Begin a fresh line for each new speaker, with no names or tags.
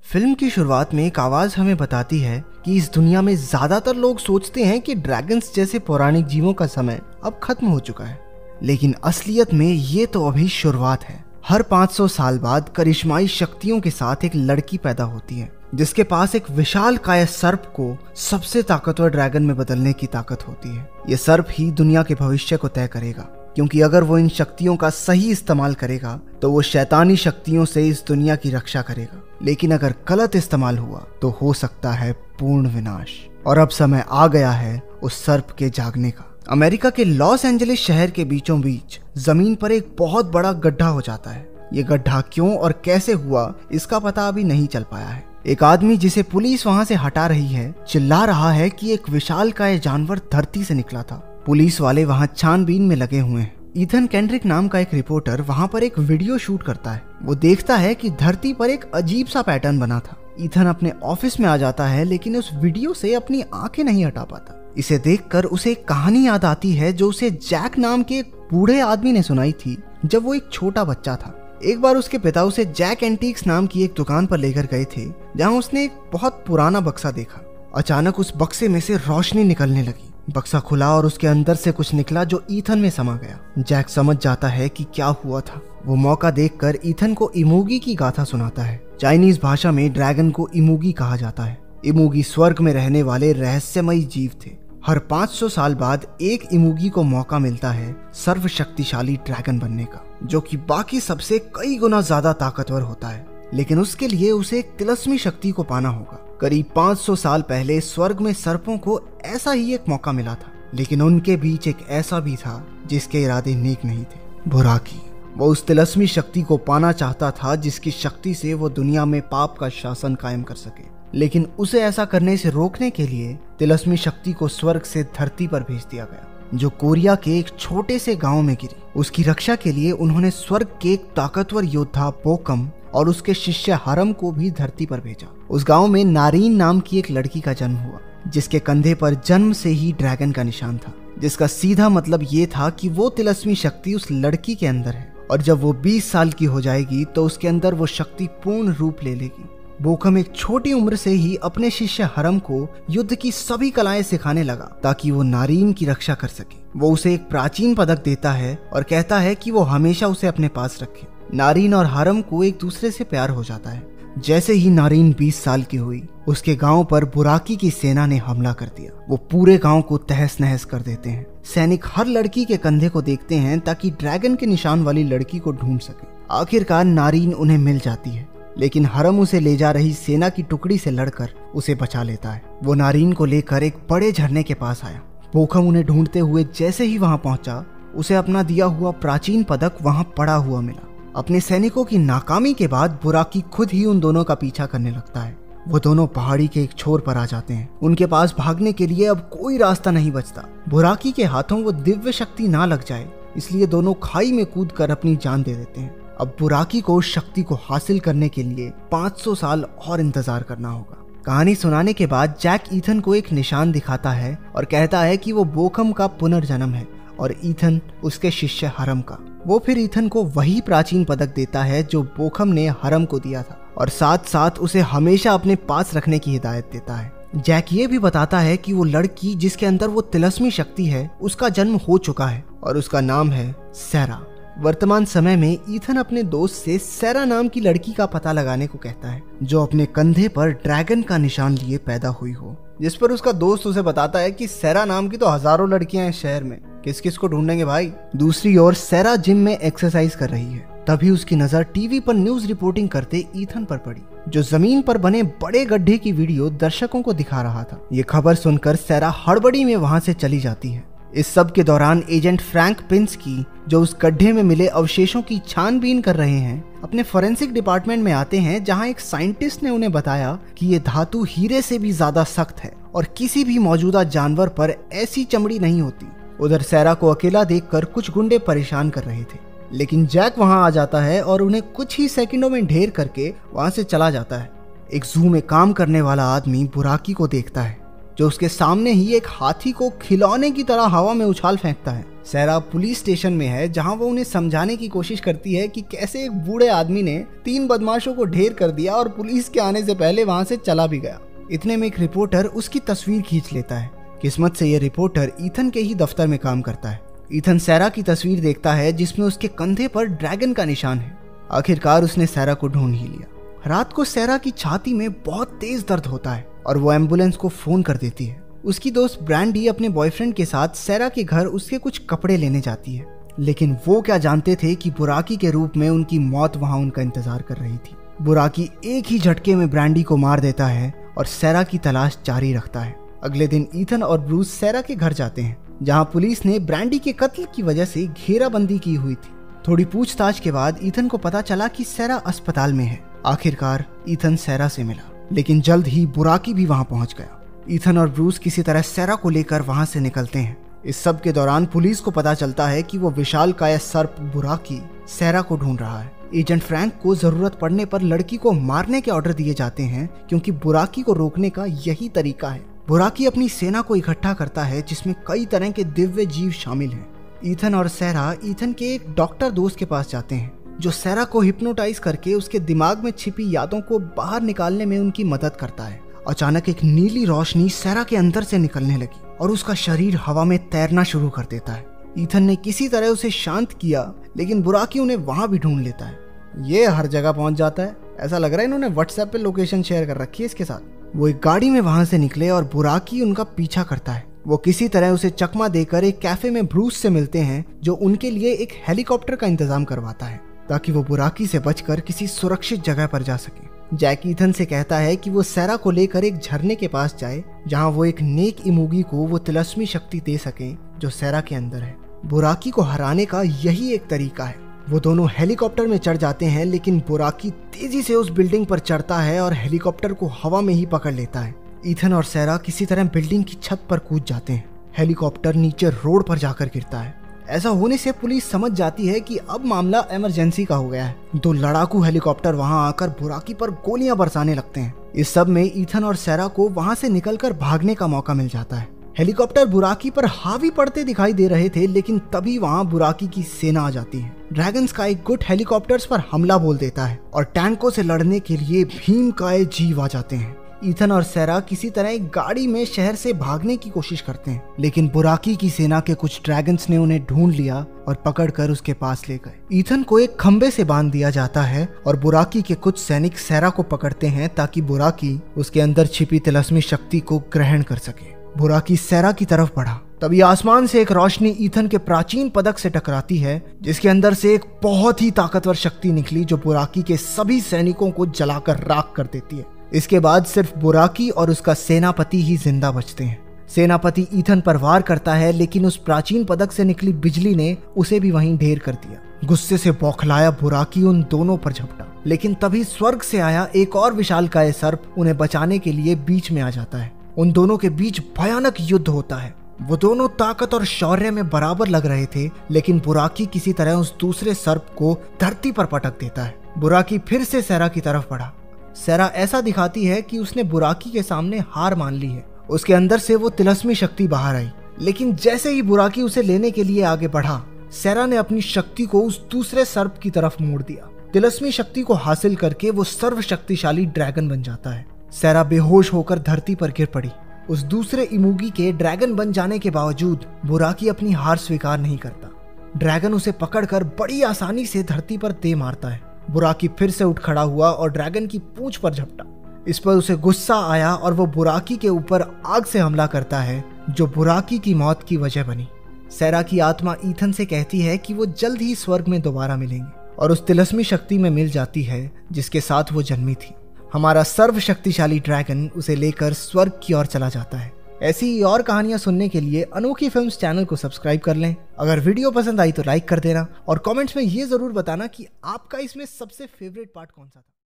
Film की शुरुआत में एक आवाज हमें बताती है कि इस दुनिया में ज्यादातर लोग सोचते हैं कि ड्रैगन्स जैसे पौराणिक जीवों का समय अब खत्म हो चुका है, लेकिन असलियत में ये तो अभी शुरुआत है। हर 500 साल बाद करिश्माई शक्तियों के साथ एक लड़की पैदा होती है जिसके पास एक विशालकाय सर्प को सबसे ताकतवर ड्रैगन में बदलने की ताकत होती है। ये सर्प ही दुनिया के भविष्य को तय करेगा, क्योंकि अगर वो इन शक्तियों का सही इस्तेमाल करेगा तो वो शैतानी शक्तियों से इस दुनिया की रक्षा करेगा, लेकिन अगर गलत इस्तेमाल हुआ तो हो सकता है पूर्ण विनाश। और अब समय आ गया है उस सर्प के जागने का। अमेरिका के लॉस एंजलिस शहर के बीचों बीच जमीन पर एक बहुत बड़ा गड्ढा हो जाता है। ये गड्ढा क्यों और कैसे हुआ इसका पता अभी नहीं चल पाया है। एक आदमी जिसे पुलिस वहां से हटा रही है चिल्ला रहा है कि एक विशालकाय जानवर धरती से निकला था। पुलिस वाले वहां छानबीन में लगे हुए हैं। ईथन केंड्रिक नाम का एक रिपोर्टर वहां पर एक वीडियो शूट करता है। वो देखता है कि धरती पर एक अजीब सा पैटर्न बना था। ईथन अपने ऑफिस में आ जाता है, लेकिन उस वीडियो से अपनी आंखें नहीं हटा पाता। इसे देखकर उसे एक कहानी याद आती है जो उसे जैक नाम के एक बूढ़े आदमी ने सुनाई थी जब वो एक छोटा बच्चा था। एक बार उसके पिता उसे जैक एंटीक्स नाम की एक दुकान पर लेकर गए थे, जहां उसने एक बहुत पुराना बक्सा देखा। अचानक उस बक्से में से रोशनी निकलने लगी। बक्सा खुला और उसके अंदर से कुछ निकला जो ईथन में समा गया। जैक समझ जाता है कि क्या हुआ था। वो मौका देखकर ईथन को इमोगी की गाथा सुनाता है। चाइनीज भाषा में ड्रैगन को इमोगी कहा जाता है। इमोगी स्वर्ग में रहने वाले रहस्यमयी जीव थे। हर 500 साल बाद एक इमोगी को मौका मिलता है सर्वशक्तिशाली ड्रैगन बनने का, जो कि बाकी सबसे कई गुना ज्यादा ताकतवर होता है। लेकिन उसके लिए उसे एक तिलस्मी शक्ति को पाना होगा। करीब 500 साल पहले स्वर्ग में सर्पों को ऐसा ही एक मौका मिला था, लेकिन उनके बीच एक ऐसा भी था जिसके इरादे नेक नहीं थे, बुराकी। वो उस तिलस्मी शक्ति को पाना चाहता था जिसकी शक्ति से वो दुनिया में पाप का शासन कायम कर सके, लेकिन उसे ऐसा करने से रोकने के लिए तिलस्मी शक्ति को स्वर्ग से धरती पर भेज दिया गया, जो कोरिया के एक छोटे से गांव में गिरी। उसकी रक्षा के लिए उन्होंने स्वर्ग के एक ताकतवर योद्धा बोकम और उसके शिष्य हरम को भी धरती पर भेजा। उस गांव में नारीन नाम की एक लड़की का जन्म हुआ, जिसके कंधे पर जन्म से ही ड्रैगन का निशान था, जिसका सीधा मतलब ये था कि वो तिलस्मी शक्ति उस लड़की के अंदर है, और जब वो 20 साल की हो जाएगी तो उसके अंदर वो शक्ति पूर्ण रूप ले लेगी। बोकम एक छोटी उम्र से ही अपने शिष्य हरम को युद्ध की सभी कलाएं सिखाने लगा ताकि वो नारीन की रक्षा कर सके। वो उसे एक प्राचीन पदक देता है और कहता है कि वो हमेशा उसे अपने पास रखे। नारीन और हरम को एक दूसरे से प्यार हो जाता है। जैसे ही नारीन 20 साल की हुई, उसके गांव पर बुराकी की सेना ने हमला कर दिया। वो पूरे गांव को तहस नहस कर देते हैं। सैनिक हर लड़की के कंधे को देखते हैं ताकि ड्रैगन के निशान वाली लड़की को ढूंढ सके। आखिरकार नारीन उन्हें मिल जाती है, लेकिन हरम उसे ले जा रही सेना की टुकड़ी से लड़कर उसे बचा लेता है। वो नारीन को लेकर एक बड़े झरने के पास आया। बोकम उन्हें ढूंढते हुए जैसे ही वहां पहुंचा, उसे अपना दिया हुआ प्राचीन पदक वहां पड़ा हुआ मिला। अपने सैनिकों की नाकामी के बाद बुराकी खुद ही उन दोनों का पीछा करने लगता है। वो दोनों पहाड़ी के एक छोर पर आ जाते हैं। उनके पास भागने के लिए अब कोई रास्ता नहीं बचता। बुराकी के हाथों वो दिव्य शक्ति ना लग जाए, इसलिए दोनों खाई में कूदकर अपनी जान दे देते हैं। अब बुराकी को उस शक्ति को हासिल करने के लिए 500 साल और इंतजार करना होगा। कहानी सुनाने के बाद जैक ईथन को एक निशान दिखाता है और कहता है कि वो बोकम का पुनर्जन्म है और ईथन उसके शिष्य हरम का। वो फिर ईथन को वही प्राचीन पदक देता है जो बोकम ने हरम को दिया था, और साथ साथ उसे हमेशा अपने पास रखने की हिदायत देता है। जैक ये भी बताता है कि वो लड़की जिसके अंदर वो तिलस्मी शक्ति है, उसका जन्म हो चुका है और उसका नाम है सैरा। वर्तमान समय में ईथन अपने दोस्त से सैरा नाम की लड़की का पता लगाने को कहता है, जो अपने कंधे पर ड्रैगन का निशान लिए पैदा हुई हो। जिस पर उसका दोस्त उसे बताता है कि सैरा नाम की तो हजारों लड़कियां हैं शहर में, किस किस को ढूंढेंगे भाई। दूसरी ओर सैरा जिम में एक्सरसाइज कर रही है। तभी उसकी नजर टीवी पर न्यूज रिपोर्टिंग करते ईथन पर पड़ी, जो जमीन पर बने बड़े गड्ढे की वीडियो दर्शकों को दिखा रहा था। ये खबर सुनकर सैरा हड़बड़ी में वहां से चली जाती है। इस सब के दौरान एजेंट फ्रैंक पिंस्की, जो उस गड्ढे में मिले अवशेषों की छानबीन कर रहे हैं, अपने फोरेंसिक डिपार्टमेंट में आते हैं, जहां एक साइंटिस्ट ने उन्हें बताया कि ये धातु हीरे से भी ज्यादा सख्त है और किसी भी मौजूदा जानवर पर ऐसी चमड़ी नहीं होती। उधर सैरा को अकेला देखकर कुछ गुंडे परेशान कर रहे थे, लेकिन जैक वहां आ जाता है और उन्हें कुछ ही सेकंडों में ढेर करके वहां से चला जाता है। एक जू में काम करने वाला आदमी बुराकी को देखता है, जो उसके सामने ही एक हाथी को खिलौने की तरह हवा में उछाल फेंकता है। सैरा पुलिस स्टेशन में है, जहां वो उन्हें समझाने की कोशिश करती है कि कैसे एक बूढ़े आदमी ने 3 बदमाशों को ढेर कर दिया और पुलिस के आने से पहले वहां से चला भी गया। इतने में एक रिपोर्टर उसकी तस्वीर खींच लेता है। किस्मत से ये रिपोर्टर ईथन के ही दफ्तर में काम करता है। ईथन सैरा की तस्वीर देखता है जिसमें उसके कंधे पर ड्रैगन का निशान है। आखिरकार उसने सैरा को ढूंढ ही लिया। रात को सैरा की छाती में बहुत तेज दर्द होता है और वो एम्बुलेंस को फोन कर देती है। उसकी दोस्त ब्रांडी अपने बॉयफ्रेंड के साथ सैरा के घर उसके कुछ कपड़े लेने जाती है, लेकिन वो क्या जानते थे कि बुराकी के रूप में उनकी मौत वहां उनका इंतजार कर रही थी। बुराकी एक ही झटके में ब्रांडी को मार देता है और सैरा की तलाश जारी रखता है। अगले दिन ईथन और ब्रूस सैरा के घर जाते हैं, जहां पुलिस ने ब्रांडी के कत्ल की वजह से घेराबंदी की हुई थी। थोड़ी पूछताछ के बाद ईथन को पता चला कि सैरा अस्पताल में है। आखिरकार ईथन सैरा से मिला, लेकिन जल्द ही बुराकी भी वहां पहुंच गया। ईथन और ब्रूस किसी तरह सैरा को लेकर वहां से निकलते हैं। इस सब के दौरान पुलिस को पता चलता है कि वो विशालकाय सर्प बुराकी सैरा को ढूंढ रहा है। एजेंट फ्रैंक को जरूरत पड़ने पर लड़की को मारने के ऑर्डर दिए जाते हैं, क्योंकि बुराकी को रोकने का यही तरीका है। बुराकी अपनी सेना को इकट्ठा करता है, जिसमें कई तरह के दिव्य जीव शामिल हैं। ईथन और सैरा ईथन के एक डॉक्टर दोस्त के पास जाते हैं, जो सैरा को हिप्नोटाइज करके उसके दिमाग में छिपी यादों को बाहर निकालने में उनकी मदद करता है। अचानक एक नीली रोशनी सैरा के अंदर से निकलने लगी और उसका शरीर हवा में तैरना शुरू कर देता है। ईथन ने किसी तरह उसे शांत किया, लेकिन बुराकी उन्हें वहां भी ढूंढ लेता है। ये हर जगह पहुंच जाता है। ऐसा लग रहा है इन्होंने व्हाट्सएप पे लोकेशन शेयर कर रखी है इसके साथ। वो एक गाड़ी में वहां से निकले और बुराकी उनका पीछा करता है। वो किसी तरह उसे चकमा देकर एक कैफे में ब्रूस से मिलते हैं, जो उनके लिए एक हेलीकॉप्टर का इंतजाम करवाता है, ताकि वो बुराकी से बचकर किसी सुरक्षित जगह पर जा सके। जैक ईथन से कहता है कि वो सैरा को लेकर एक झरने के पास जाए, जहां वो एक नेक इमोगी को वो तिलस्मी शक्ति दे सके जो सैरा के अंदर है। बुराकी को हराने का यही एक तरीका है। वो दोनों हेलीकॉप्टर में चढ़ जाते हैं, लेकिन बुराकी तेजी से उस बिल्डिंग पर चढ़ता है और हेलीकॉप्टर को हवा में ही पकड़ लेता है। ईथन और सैरा किसी तरह बिल्डिंग की छत पर कूद जाते हैं। हेलीकॉप्टर नीचे रोड पर जाकर गिरता है। ऐसा होने से पुलिस समझ जाती है कि अब मामला इमरजेंसी का हो गया है। 2 लड़ाकू हेलीकॉप्टर वहां आकर बुराकी पर गोलियां बरसाने लगते हैं। इस सब में ईथन और सैरा को वहां से निकलकर भागने का मौका मिल जाता है। हेलीकॉप्टर बुराकी पर हावी पड़ते दिखाई दे रहे थे, लेकिन तभी वहां बुराकी की सेना आ जाती है। ड्रैगन स्काई गुट हेलीकॉप्टर्स पर हमला बोल देता है और टैंकों से लड़ने के लिए भीमकाय जीव आ जाते हैं। ईथन और सैरा किसी तरह एक गाड़ी में शहर से भागने की कोशिश करते हैं, लेकिन बुराकी की सेना के कुछ ड्रैगन्स ने उन्हें ढूंढ लिया और पकड़कर उसके पास ले गए। ईथन को एक खंबे से बांध दिया जाता है और बुराकी के कुछ सैनिक सैरा को पकड़ते हैं, ताकि बुराकी उसके अंदर छिपी तिलस्मी शक्ति को ग्रहण कर सके। बुराकी सैरा की तरफ बढ़ा, तभी आसमान से एक रोशनी ईथन के प्राचीन पदक से टकराती है, जिसके अंदर से एक बहुत ही ताकतवर शक्ति निकली, जो बुराकी के सभी सैनिकों को जलाकर राख कर देती है। इसके बाद सिर्फ बुराकी और उसका सेनापति ही जिंदा बचते हैं। सेनापति ईथन पर वार करता है, लेकिन उस प्राचीन पदक से निकली बिजली ने उसे भी वहीं ढेर कर दिया। गुस्से से बौखलाया बुराकी उन दोनों पर झपटा, लेकिन तभी स्वर्ग से आया एक और विशालकाय सर्प उन्हें बचाने के लिए बीच में आ जाता है। उन दोनों के बीच भयानक युद्ध होता है। वो दोनों ताकत और शौर्य में बराबर लग रहे थे, लेकिन बुराकी किसी तरह उस दूसरे सर्प को धरती पर पटक देता है। बुराकी फिर से सैरा की तरफ बढ़ा। सैरा ऐसा दिखाती है कि उसने बुराकी के सामने हार मान ली है। उसके अंदर से वो तिलस्मी शक्ति बाहर आई, लेकिन जैसे ही बुराकी उसे लेने के लिए आगे बढ़ा, सैरा ने अपनी शक्ति को उस दूसरे सर्प की तरफ मोड़ दिया। तिलस्मी शक्ति को हासिल करके वो सर्वशक्तिशाली ड्रैगन बन जाता है। सैरा बेहोश होकर धरती पर गिर पड़ी। उस दूसरे इमोगी के ड्रैगन बन जाने के बावजूद बुराकी अपनी हार स्वीकार नहीं करता। ड्रैगन उसे पकड़कर बड़ी आसानी से धरती पर दे मारता है। बुराकी फिर से उठ खड़ा हुआ और ड्रैगन की पूंछ पर झपटा। इस पर उसे गुस्सा आया और वो बुराकी के ऊपर आग से हमला करता है, जो बुराकी की मौत की वजह बनी। सैरा की आत्मा ईथन से कहती है कि वो जल्द ही स्वर्ग में दोबारा मिलेंगे, और उस तिलस्मी शक्ति में मिल जाती है जिसके साथ वो जन्मी थी। हमारा सर्वशक्तिशाली ड्रैगन उसे लेकर स्वर्ग की ओर चला जाता है। ऐसी ही और कहानियां सुनने के लिए अनोखी फिल्म्स चैनल को सब्सक्राइब कर लें। अगर वीडियो पसंद आई तो लाइक कर देना और कमेंट्स में ये जरूर बताना कि आपका इसमें सबसे फेवरेट पार्ट कौन सा था।